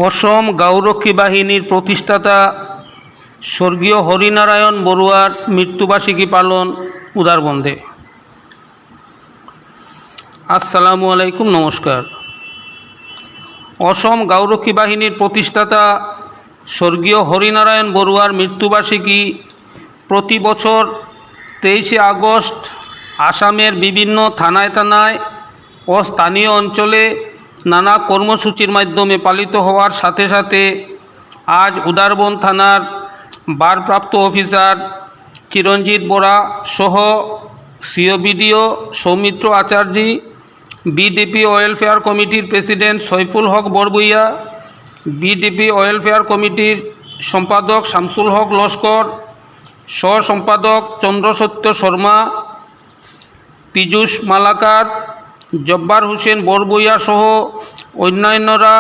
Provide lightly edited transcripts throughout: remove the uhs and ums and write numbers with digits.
অসম গৌরক্ষী বাহিনীর প্রতিষ্ঠাতা স্বর্গীয় হরিনারায়ণ বড়ুয়ার মৃত্যুবার্ষিকী পালন উদারবন্দে। আসসালামু আলাইকুম, নমস্কার। অসম গৌরক্ষী বাহিনীর প্রতিষ্ঠাতা স্বর্গীয় হরিনারায়ণ বড়ুয়ার মৃত্যুবার্ষিকী প্রতি বছর 23শে আগস্ট আসামের বিভিন্ন থানায় থানায় ও স্থানীয় অঞ্চলে নানা কর্মসূচির মাধ্যমে পালিত হওয়ার সাথে সাথে আজ উদারবন্দ থানার ভারপ্রাপ্ত অফিসার চিরঞ্জিত বরা সহ সিও বিডিও সৌমিত্র আচার্য, বিডিপি ওয়েলফেয়ার কমিটির প্রেসিডেন্ট সৈফুল হক বরবুইয়া, বিডিপি ওয়েলফেয়ার কমিটির সম্পাদক শামসুল হক লস্কর, সহ সম্পাদক চন্দ্রসত্য শর্মা, পীযূষ মালাকার, জব্বার হোসেন বরবুইয়া সহ অন্যান্যরা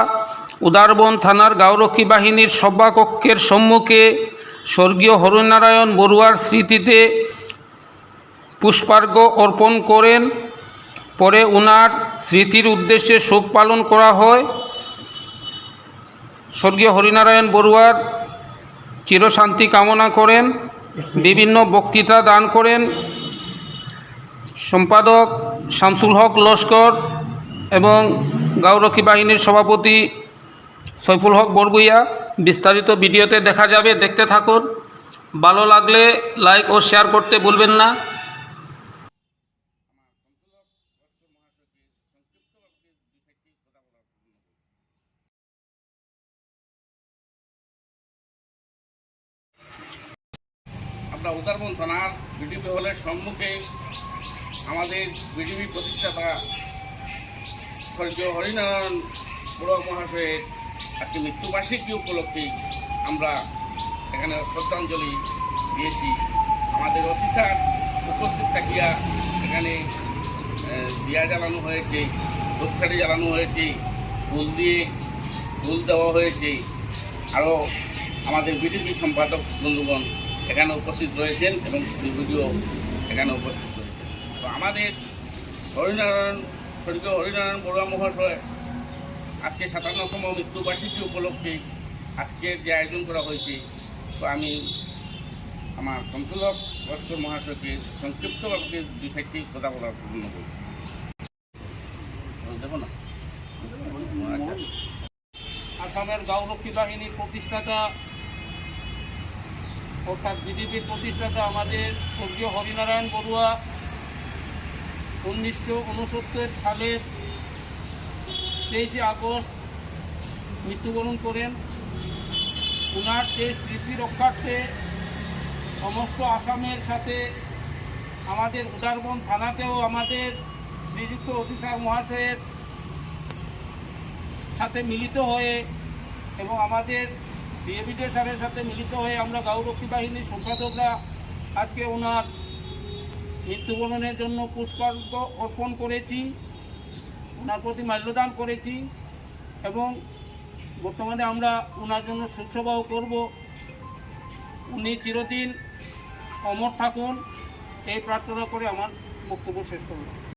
উদারবন্দ থানার গৌরক্ষী বাহিনীর সভাকক্ষের সম্মুখে স্বর্গীয় হরিনারায়ণ বড়ুয়ার স্মৃতিতে পুষ্পার্ঘ্য অর্পণ করেন। পরে ওনার স্মৃতির উদ্দেশ্যে শোক পালন করা হয়। স্বর্গীয় হরিনারায়ণ বড়ুয়ার চিরশান্তি কামনা করেন, বিভিন্ন বক্তৃতা দান করেন সম্পাদক শামসুল হক লস্কর এবং গৌরক্ষী বাহিনীর সভাপতি সৈফুল হক বরবুইয়া। বিস্তারিত ভিডিওতে দেখা যাবে, দেখতে থাকুন। ভালো লাগলে লাইক ও শেয়ার করতে ভুলবেন না। আমরা উদারবন্দ থানার বিডিপি হলের সম্মুখে আমাদের বিডিপি প্রতিষ্ঠাতা স্বর্গীয় হরিনারায়ণ বড়ুয়া মহাশয়ের আজকে মৃত্যুবার্ষিকী উপলক্ষে আমরা এখানে শ্রদ্ধাঞ্জলি দিয়েছি। আমাদের অফিসার উপস্থিত থাকিয়া এখানে দিয়া জ্বালানো হয়েছে, ধূপকাঠি জ্বালানো হয়েছে, ফুল দেওয়া হয়েছে। আরও আমাদের বিডিপি সম্পাদক বন্ধুগণ এখানে উপস্থিত রয়েছেন এবং ভিডিও এখানে উপস্থিত রয়েছেন। তো আমাদের স্বর্গীয় হরিনারায়ণ বড়ুয়া মহাশয় আজকে 57তম মৃত্যুবার্ষিকী উপলক্ষে আজকের যে আয়োজন করা হয়েছে, তো আমি আমার সঞ্চালক লস্কর মহাশয়কে সংক্ষিপ্তভাবে 2-4টি কথা বলার জন্য বলছি। দেখো না, আসামের গৌরক্ষী বাহিনীর প্রতিষ্ঠাতা অর্থাৎ বিজেপির প্রতিষ্ঠাতা আমাদের স্বর্গীয় হরিনারায়ণ বড়ুয়া 1969 সালের 23শে আগস্ট মৃত্যুবরণ করেন। ওনার সেই স্মৃতি রক্ষার্থে সমস্ত আসামের সাথে আমাদের উদারবন্দ থানাতেও আমাদের শ্রীযুক্ত অফিসার মহাশয়ের সাথে মিলিত হয়ে এবং আমাদের ডিএবিডিও স্যারের সাথে মিলিত হয়ে আমরা গৌরক্ষী বাহিনীর সম্পাদকরা আজকে ওনার মৃত্যুবরণের জন্য পুষ্পার্ঘ্য অর্পণ করেছি, ওনার প্রতি মাল্যদান করেছি এবং বর্তমানে আমরা ওনার জন্য শোকসভাও করব। উনি চিরদিন অমর থাকুন এই প্রার্থনা করে আমার বক্তব্য শেষ করব।